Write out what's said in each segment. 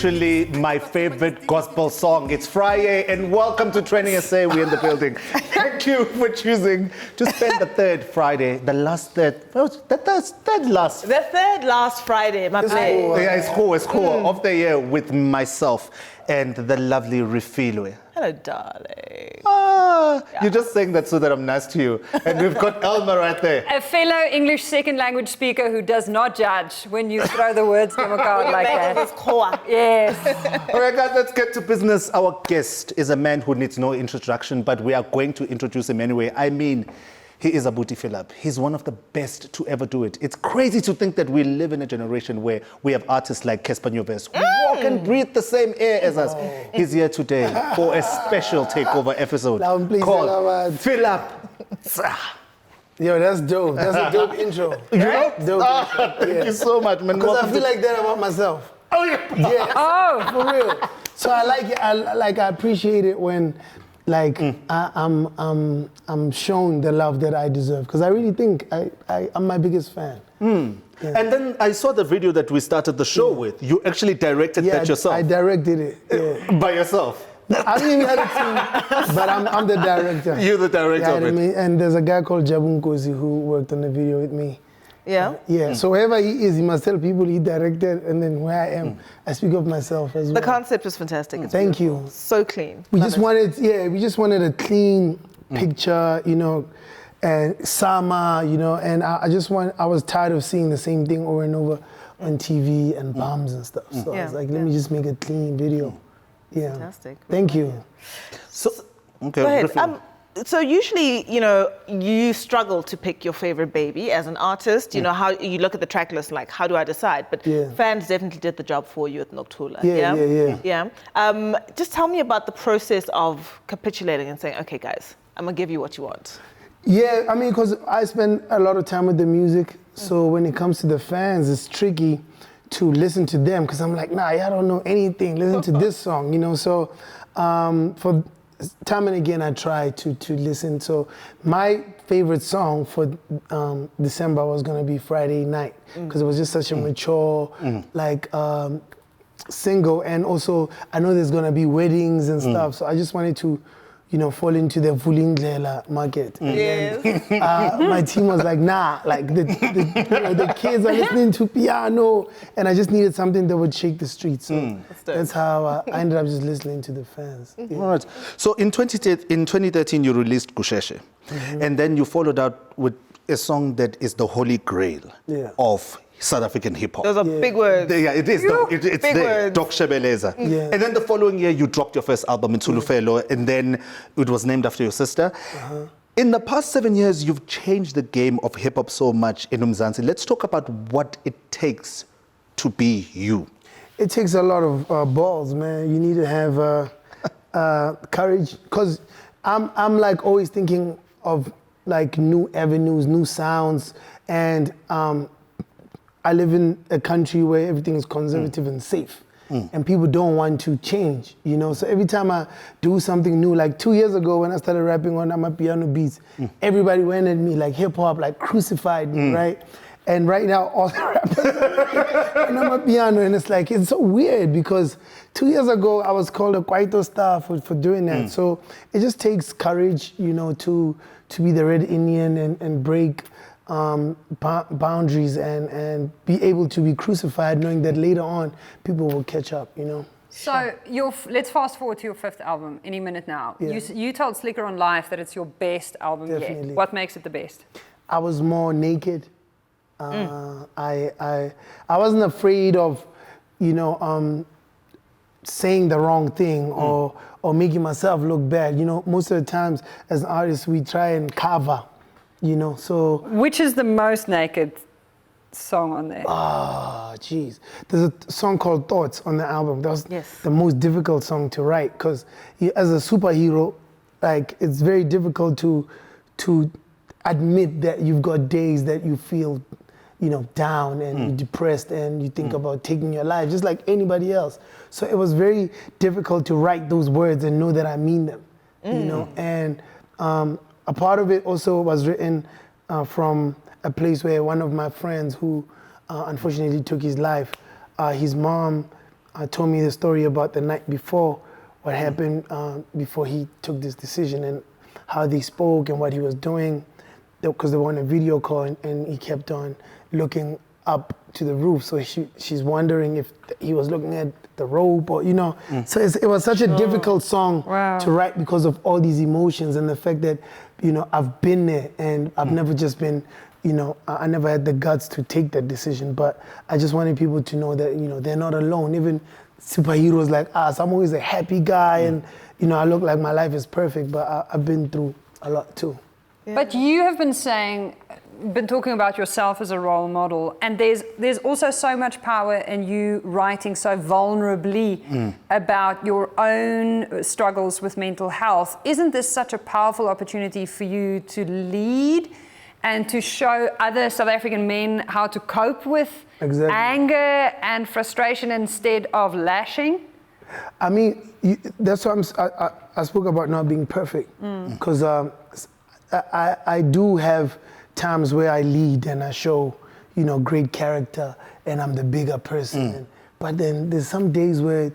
literally my favorite gospel song. It's Friday and welcome to Training SA. We're in the building. Thank you for choosing to spend the third Friday, the third last Friday, my play. Yeah, it's cool. Of the year with myself and the lovely Refilwe. Hello, darling. You're just saying that so that I'm nice to you. And we've got Elma right there. A fellow English second language speaker who does not judge when you throw the words to him like that. Yes. All right, guys, let's get to business. Our guest is a man who needs no introduction, but we are going to introduce him anyway. I mean, he is Abuti Philip. He's one of the best to ever do it. It's crazy to think that we live in a generation where we have artists like Nyovest who walk and breathe the same air as us. He's here today for a special takeover episode called Philip. Yo, that's dope. That's a dope intro. You know? Dope Thank you so much, man. Because I feel like that about myself. Oh, yeah. Yeah. Oh, for real. So I like it. I appreciate it when I'm shown the love that I deserve, because I really think I'm my biggest fan. Yeah. And then I saw the video that we started the show with. You actually directed that yourself. I directed it. Yeah. By yourself. I didn't even have a team, but I'm the director. You're the director of it. And there's a guy called Jabu Nkosi who worked on the video with me. Yeah? So wherever he is, he must tell people he directed, and then where I am, I speak of myself as well. The concept was fantastic. It's Thank beautiful. you. So clean. We just wanted a clean picture, you know, and Sama, you know, and I was tired of seeing the same thing over and over on TV and bombs and stuff. So I was like, let me just make a clean video. Yeah. Fantastic. Thank you. So, okay. Go ahead. So usually, you know, you struggle to pick your favorite baby as an artist. You know, how you look at the track list, like, how do I decide? But fans definitely did the job for you at Noctula. Yeah. Just tell me about the process of capitulating and saying, okay, guys, I'm gonna give you what you want. Yeah, I mean, because I spend a lot of time with the music. So when it comes to the fans, it's tricky to listen to them, because I'm like, nah, I don't know anything. Listen to this song, you know. So for time and again, I try to listen. So my favorite song for December was gonna be Friday Night, because it was just such a mature, single. And also, I know there's gonna be weddings and stuff. So I just wanted to, you know, fall into the Vulindlela market. Yes. My team was like, nah, like the kids are listening to piano, and I just needed something that would shake the streets. So that's how I ended up just listening to the fans. Yeah. All right. So in 2013, you released Kusheshe, and then you followed up with a song that is the holy grail of South African hip hop. Those are big words. Yeah, it is. It's big there. words. Doc Shebeleza. Yeah. And then the following year, you dropped your first album, Ntulufelo, and then it was named after your sister. In the past 7 years, you've changed the game of hip hop so much in Mzansi. Let's talk about what it takes to be you. It takes a lot of balls, man. You need to have courage, because I'm like always thinking of like new avenues, new sounds, and I live in a country where everything is conservative and safe, and people don't want to change, you know. So every time I do something new, like 2 years ago when I started rapping on my piano beats, everybody went at me like hip hop, like crucified me, right? And right now all the rappers are on my piano, and it's like, it's so weird, because 2 years ago I was called a Kwaito star for doing that. So it just takes courage, you know, to be the Red Indian and break boundaries and be able to be crucified, knowing that later on people will catch up, you know. So let's fast forward to your fifth album any minute now. Yeah. You told Slicker on Live that it's your best album Definitely. yet. What makes it the best? I was more naked. I wasn't afraid of, you know, saying the wrong thing or making myself look bad. You know, most of the times as an artist we try and cover, you know, so. Which is the most naked song on there? Jeez. There's a song called Thoughts on the album. That was the most difficult song to write, because as a superhero, like, it's very difficult to admit that you've got days that you feel, you know, down and you're depressed and you think about taking your life, just like anybody else. So it was very difficult to write those words and know that I mean them, you know. And a part of it also was written from a place where one of my friends who unfortunately took his life, his mom told me the story about the night before, what happened before he took this decision and how they spoke and what he was doing, because they were on a video call and he kept on looking up to the roof. So she's wondering if he was looking at the rope or, you know. So it was such a difficult song to write because of all these emotions and the fact that, you know, I've been there and I've never just been, you know, I never had the guts to take that decision. But I just wanted people to know that, you know, they're not alone. Even superheroes like us, I'm always a happy guy and, you know, I look like my life is perfect, but I've been through a lot too. Yeah. But you have been talking about yourself as a role model, and there's also so much power in you writing so vulnerably about your own struggles with mental health. Isn't this such a powerful opportunity for you to lead and to show other South African men how to cope with anger and frustration instead of lashing? I mean, that's why I spoke about not being perfect, because I do have times where I lead and I show, you know, great character and I'm the bigger person. But then there's some days where,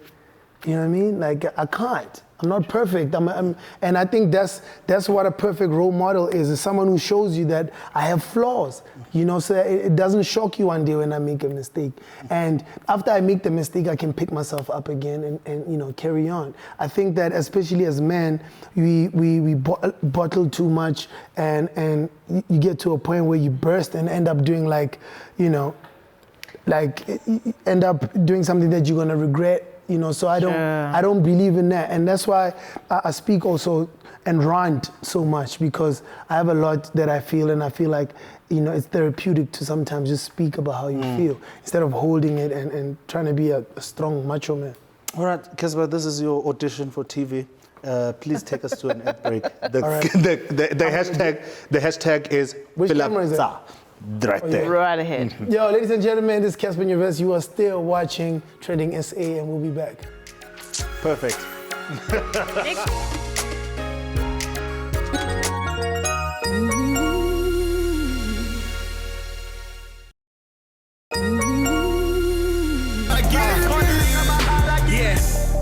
you know what I mean? Like I can't. I'm not perfect. And I think that's what a perfect role model is someone who shows you that I have flaws. You know, so it doesn't shock you one day when I make a mistake. And after I make the mistake, I can pick myself up again and you know, carry on. I think that especially as men, we bottle too much and you get to a point where you burst and end up doing like, you know, like end up doing something that you're gonna regret. You know, so I don't believe in that, and that's why I speak also and rant so much, because I have a lot that I feel, and I feel like, you know, it's therapeutic to sometimes just speak about how you feel instead of holding it and trying to be a strong macho man. All right, Casper, this is your audition for TV. Please take us to an ad break. The hashtag is Which camera is it? Right there. Right ahead. Yo, ladies and gentlemen, this is CASSPER'S Nyovest. You are still watching Trending SA, and we'll be back. Perfect.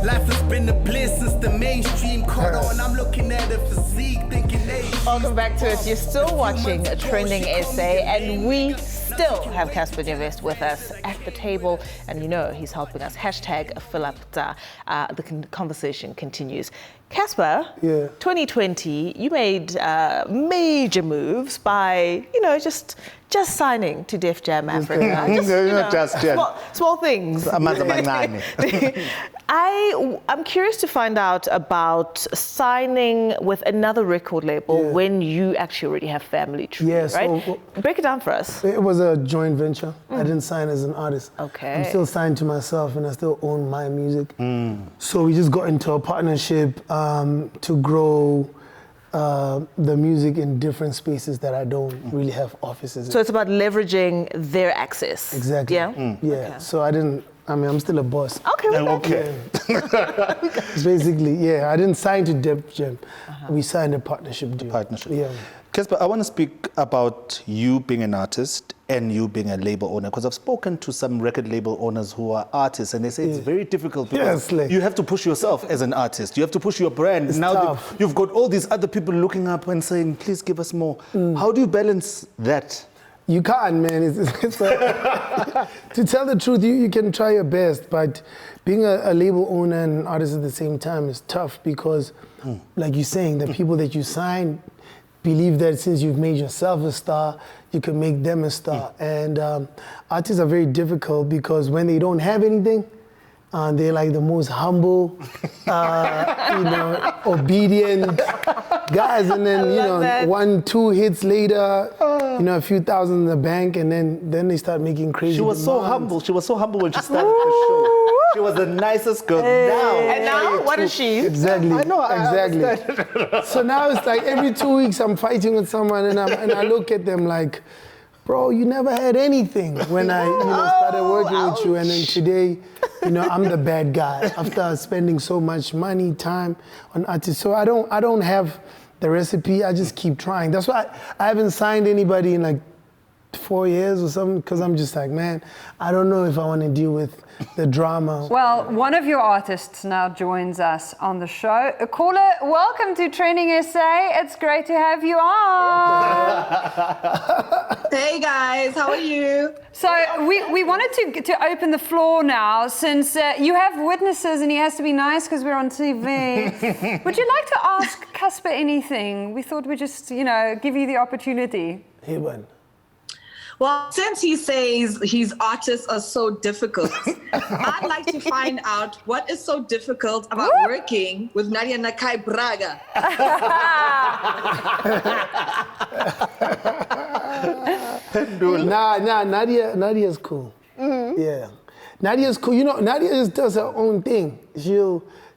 Life has been a bliss since the mainstream caught on. I'm looking at a physique thinking, hey. Welcome back to it. You're still watching Trending SA, and we still have CASSPER'S Nyovest with us at the table, and you know he's helping us. Hashtag fill up the conversation continues. Casper, 2020, you made major moves by, you know, just signing to Def Jam Africa. Small things. I'm curious to find out about signing with another record label when you actually already have family tree, right? So, break it down for us. It was a joint venture. I didn't sign as an artist. Okay. I'm still signed to myself and I still own my music. So we just got into a partnership to grow the music in different spaces that I don't really have offices in. So it's about leveraging their access. Exactly. Yeah? Okay. So I'm still a boss. Okay. It's basically, I didn't sign to Def Jam. We signed a partnership deal. Yeah. Casper, I want to speak about you being an artist and you being a label owner, because I've spoken to some record label owners who are artists, and they say it's very difficult because you have to push yourself as an artist. You have to push your brand. It's now tough. You've got all these other people looking up and saying, please give us more. How do you balance that? You can't, man. To tell the truth, you can try your best, but being a label owner and an artist at the same time is tough because, like you're saying, the people that you sign believe that since you've made yourself a star, you can make them a star. And artists are very difficult because when they don't have anything, they're like the most humble, obedient guys. And then, 1-2 hits later, a few thousand in the bank, and then they start making crazy demands. So humble. She was so humble when she started the show. She was the nicest girl. And now, what is she? Exactly. I know. Exactly. So now it's like every 2 weeks I'm fighting with someone, and I look at them like, bro, you never had anything when I started working with you, and then today, I'm the bad guy after spending so much money, time on artists. So I don't have the recipe. I just keep trying. That's why I haven't signed anybody in like 4 years or something, because I'm just like, man, I don't know if I want to deal with the drama. Well, one of your artists now joins us on the show. Caller, welcome to Training SA. It's great to have you on. Hey guys, how are you? So we wanted to open the floor now, since you have witnesses and he has to be nice because we're on TV. Would you like to ask Casper anything? We thought we'd just, give you the opportunity. Hey, man. Well, since he says his artists are so difficult, I'd like to find out what is so difficult about working with Nadia Nakai Braga. Nah, Nadia's cool. Mm-hmm. Yeah. Nadia's cool. Nadia just does her own thing.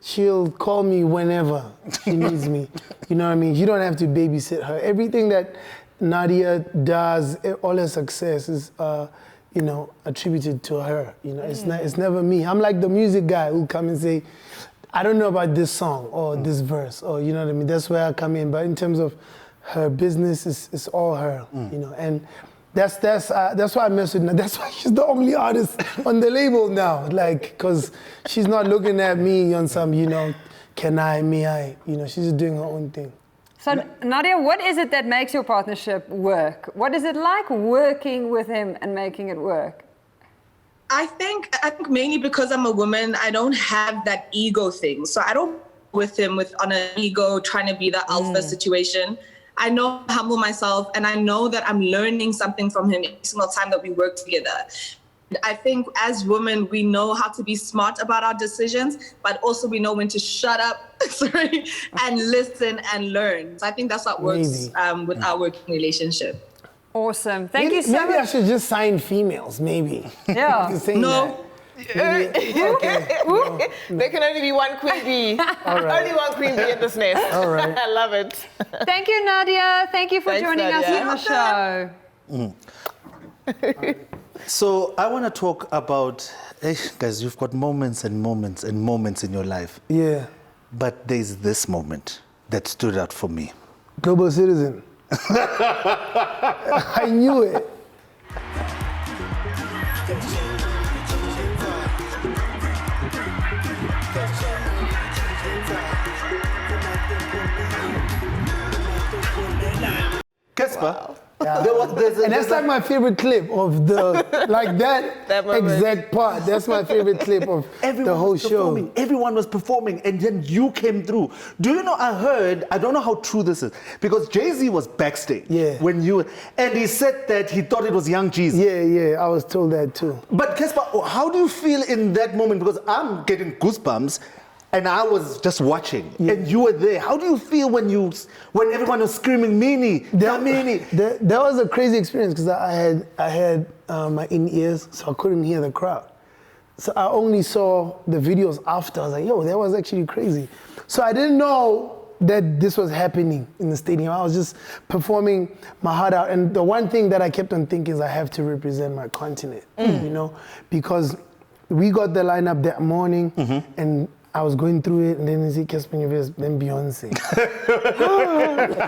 She'll call me whenever she needs me. You know what I mean? You don't have to babysit her. Everything that Nadia does, all her success is, attributed to her. It's never me. I'm like the music guy who come and say, I don't know about this song or this verse, or you know what I mean. That's where I come in. But in terms of her business, it's all her. And that's why I mess with her. That's why she's the only artist on the label now. Because she's not looking at me on some, can I, may I. She's just doing her own thing. So, Nadia, what is it that makes your partnership work? What is it like working with him and making it work? I think mainly because I'm a woman, I don't have that ego thing. So I don't with him on an ego, trying to be the alpha situation. I know how to humble myself, and I know that I'm learning something from him every single time that we work together. I think as women, we know how to be smart about our decisions, but also we know when to shut up, and listen and learn. So I think that's what works with our working relationship. Awesome. Thank you so much. Maybe I should just sign females, maybe. Yeah. No. There can only be one queen bee. Only one queen bee in this nest. All right. I love it. Thank you, Nadia. Thank you for joining us on the show. So I want to talk about, guys, you've got moments and moments and moments in your life. Yeah. But there's this moment that stood out for me. Global citizen. I knew it. Casper, Wow. Yeah. And that's like my favorite clip of that exact part. That's my favorite clip of the whole show. Everyone was performing, and then you came through. Do you know, I don't know how true this is, because Jay-Z was backstage when and he said that he thought it was Young Jesus. Yeah, I was told that too. But Casper, how do you feel in that moment? Because I'm getting goosebumps. And I was just watching, and you were there. How do you feel when everyone was screaming, Meanie, Meanie? That was a crazy experience because I had my in-ears, so I couldn't hear the crowd. So I only saw the videos after. I was like, yo, that was actually crazy. So I didn't know that this was happening in the stadium. I was just performing my heart out. And the one thing that I kept on thinking is I have to represent my continent, because we got the lineup that morning, and I was going through it, and then you see Casper, Nyovest, then Beyonce.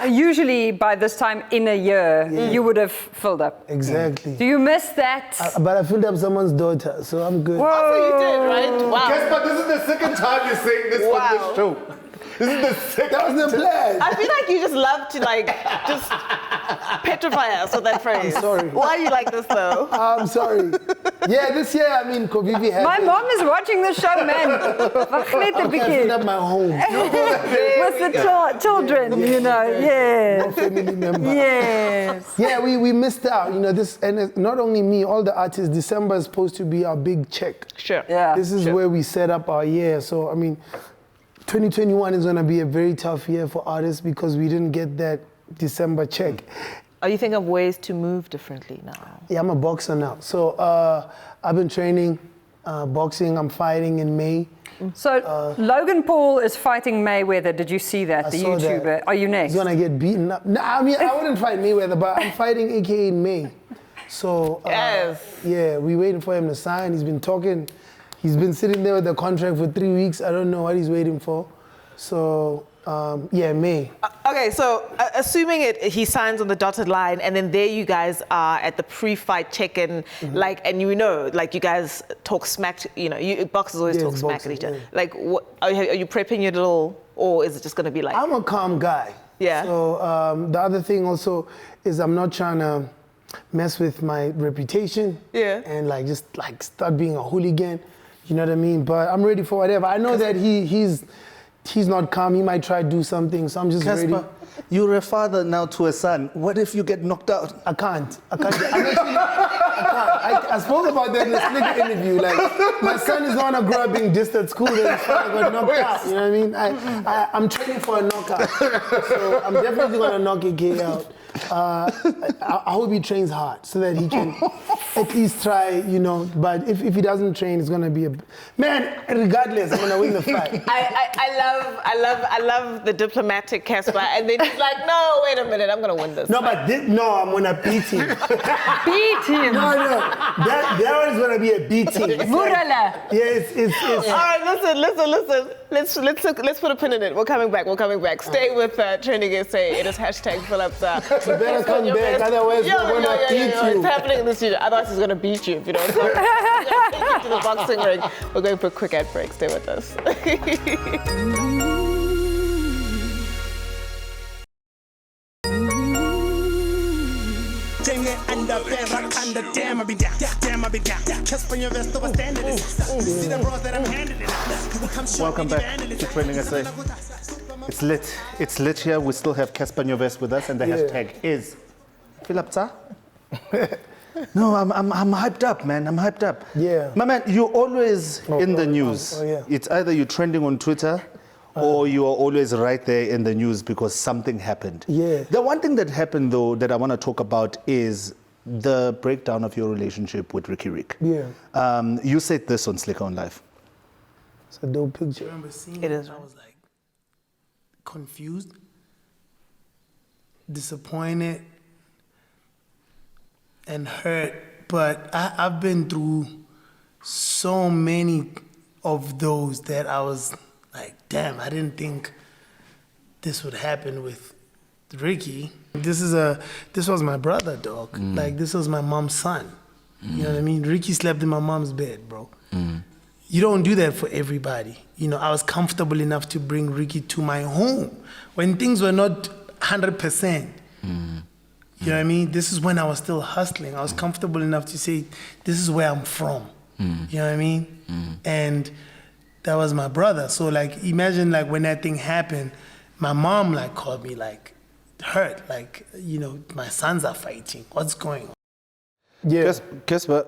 Usually by this time in a year, you would have filled up. Exactly. Do you miss that? But I filled up someone's daughter, so I'm good. Whoa. So you did, right? Wow. Casper, this is the second time you're saying this on this show. This is the second. That was the plan. I feel like you just love to just petrify us with that phrase. I'm sorry. Why are you like this though? I'm sorry. Yeah, this year, Kovivi had... My mom is watching the show, man. I filled up my home. With the children, yes. No family member. Yes. Yeah, we missed out. And it's not only me, all the artists, December is supposed to be our big check. Sure. Yeah. This is where we set up our year. So, 2021 is going to be a very tough year for artists because we didn't get that December check. Are you thinking of ways to move differently now? Yeah, I'm a boxer now. So I've been training boxing. I'm fighting in May. So Logan Paul is fighting Mayweather. Did you see that? The YouTuber. That. Are you next? He's going to get beaten up. No, I wouldn't fight Mayweather, but I'm fighting AKA in May. So yeah, we're waiting for him to sign. He's been talking. He's been sitting there with the contract for 3 weeks. I don't know what he's waiting for. So, May. Okay, so assuming he signs on the dotted line, and then there you guys are at the pre-fight check-in, like, and you guys talk smack. Boxers always talk smack at each other. Like, what, are you prepping your little, or is it just going to be like? I'm a calm guy. Yeah. So the other thing also is I'm not trying to mess with my reputation. Yeah. And just start being a hooligan. You know what I mean? But I'm ready for whatever. I know that he's not calm. He might try to do something, so I'm just ready. You're a father now to a son. What if you get knocked out? I can't. I spoke about that in a Slicker interview. Like, my son is going to grow up being dissed at school and his father got knocked out. You know what I mean? I'm training for a knockout. So I'm definitely going to knock a kid out. I hope he trains hard so that he can at least try, but if he doesn't train, it's gonna be man, regardless, I'm gonna win the fight. I love the diplomatic Casper, and then he's like, no, wait a minute, I'm gonna win this. No, but I'm gonna beat him. Beat him. No, that one is gonna be a beating. Murala. It's all right, listen. Let's put a pin in it. We're coming back. Stay with Trending SA. It is #Philips. You better come back, otherwise we're gonna beat you. It's happening in the studio. Otherwise he's gonna beat you if you don't come. He's gonna take you to the boxing ring. We're going for a quick ad break. Stay with us. Welcome back to Trending SA. It's lit here. We still have Casper Nyovest with us, and the hashtag is Philips. No, I'm hyped up, man. I'm hyped up. Yeah. My man, you're always in the news. Yeah. It's either you're trending on Twitter or you are always right there in the news because something happened. Yeah. The one thing that happened, though, that I want to talk about is the breakdown of your relationship with Ricky Rick. Yeah. You said this on Slicker on Live. It's a dope picture. I remember seeing It is. I was like confused, disappointed, and hurt. But I've been through so many of those that I was like, damn, I didn't think this would happen with Ricky. This was my brother, dog. Like, this was my mom's son. You know what I mean? Ricky slept in my mom's bed, bro. You don't do that for everybody. I was comfortable enough to bring Ricky to my home when things were not 100%. You know what I mean? This is when I was still hustling. I was comfortable enough to say, this is where I'm from. You know what I mean? And that was my brother. So imagine when that thing happened, my mom called me hurt. My sons are fighting. What's going on? Yeah. Casper,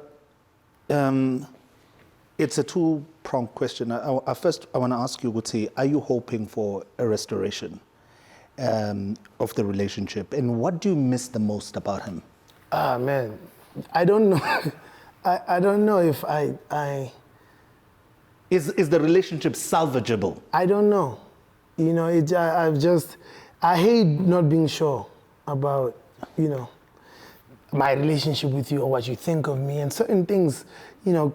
it's a two-pronged question. First, I want to ask you, Guti, are you hoping for a restoration of the relationship? And what do you miss the most about him? Man, I don't know. I don't know if I... Is the relationship salvageable? I don't know. I hate not being sure about, my relationship with you or what you think of me, and certain things,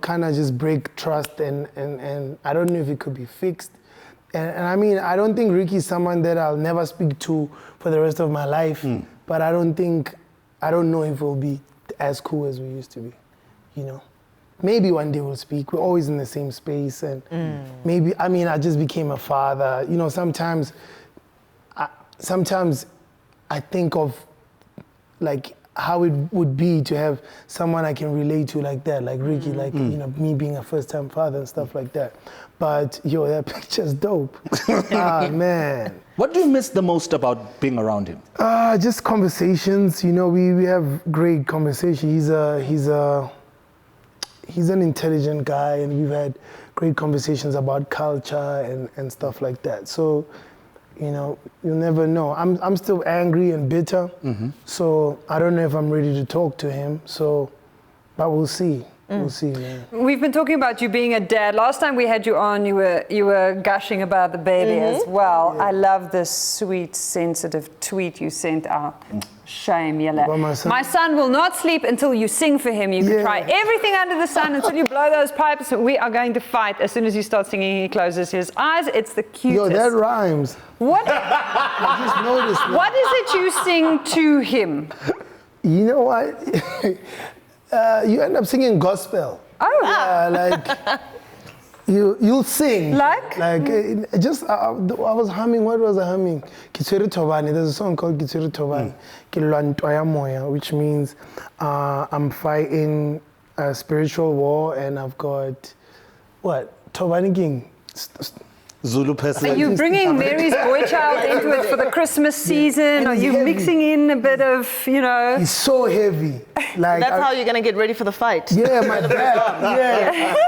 kind of just break trust, and I don't know if it could be fixed. And I mean, I don't think Ricky's someone that I'll never speak to for the rest of my life, but I don't know if we'll be as cool as we used to be, Maybe one day we'll speak. We're always in the same space, and maybe, I just became a father. Sometimes I think of how it would be to have someone I can relate to like that, like Ricky, me being a first-time father and stuff like that. But that picture's dope. Man. What do you miss the most about being around him? Just conversations. We have great conversation. He's an intelligent guy, and we've had great conversations about culture and stuff like that. So, you'll never know. I'm still angry and bitter, so I don't know if I'm ready to talk to him. So, but we'll see. We'll see, man. We've been talking about you being a dad. Last time we had you on, you were gushing about the baby as well. Yeah. I love this sweet, sensitive tweet you sent out. Shame, Yella. My son will not sleep until you sing for him. You can try everything under the sun until you blow those pipes. We are going to fight. As soon as you start singing, he closes his eyes. It's the cutest. Yo, that rhymes. What? I just noticed that. What is it you sing to him? You know what? You end up singing gospel. Oh. Like you'll sing. Like just I was humming. What was I humming? Kitswere Tobani. There's a song called Kitswere Tobani. Kilwantoya moya, which means I'm fighting a spiritual war, and I've got what? Tobani King. Zulu person. Are you bringing Mary's boy child into it for the Christmas season? Are you mixing in a bit of, you know? He's so heavy. Like that's how you're gonna get ready for the fight. Yeah, my dad.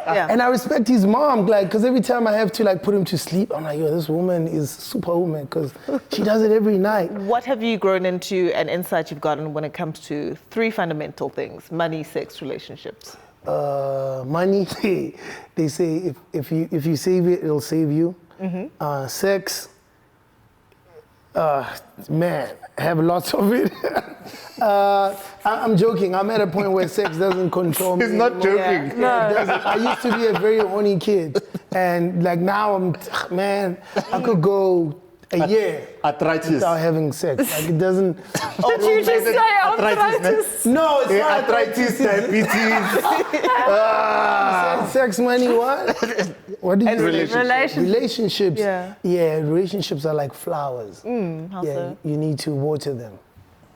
Yeah. And I respect his mom, like, because every time I have to like put him to sleep, I'm like, yo, this woman is superwoman, because she does it every night. What have you grown into and insight you've gotten when it comes to 3 fundamental things: money, sex, relationships? Money, they say if you save it, it'll save you. Sex, man, I have lots of it. I'm joking. I'm at a point where sex doesn't control me. He's not anymore. joking. No. I used to be a very horny kid, and like now man, I could go a year arthritis without having sex. Like it doesn't. Did you just say arthritis? No, it's not arthritis, diabetes. Sex, money, what? What did you Relationships. Yeah, relationships are like flowers. How so? You need to water them.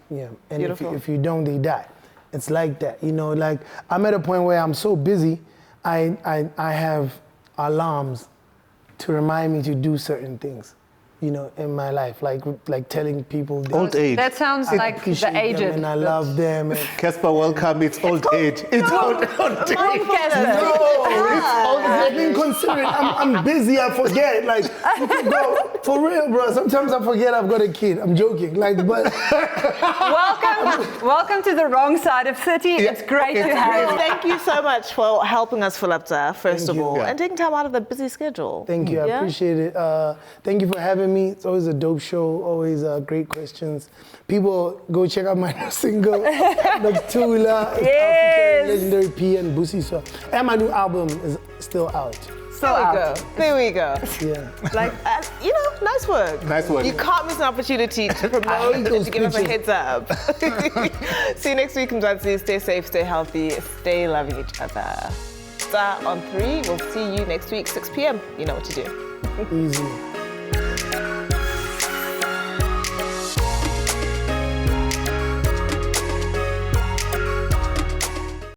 Yeah, and if you don't, they die. It's like that, you know. Like I'm at a point where I'm so busy, I have alarms to remind me to do certain things, you know, in my life, like telling people. Old age. That sounds like the aged. And I love them. Casper, welcome. It's old age. It's old age. I've been considering. I'm busy. I forget. Like, bro, for real, bro. Sometimes I forget I've got a kid. I'm joking. Like, but welcome to the wrong side of 30. It's great to have you. Thank you so much for helping us fill up there, first of all, and taking time out of the busy schedule. Thank you. I appreciate it. Thank you for having me. It's always a dope show. Always great questions. People, go check out my new single, Noctula. Yes. Legendary P and Busi. So, and my new album is still out. There we go. Yeah. Like, you know, nice work. Nice work. You can't miss an opportunity to promote and to give us a heads up. See you next week, Mzansi. Stay safe, stay healthy, stay loving each other. Star on 3. We'll see you next week, 6 p.m. You know what to do. Easy.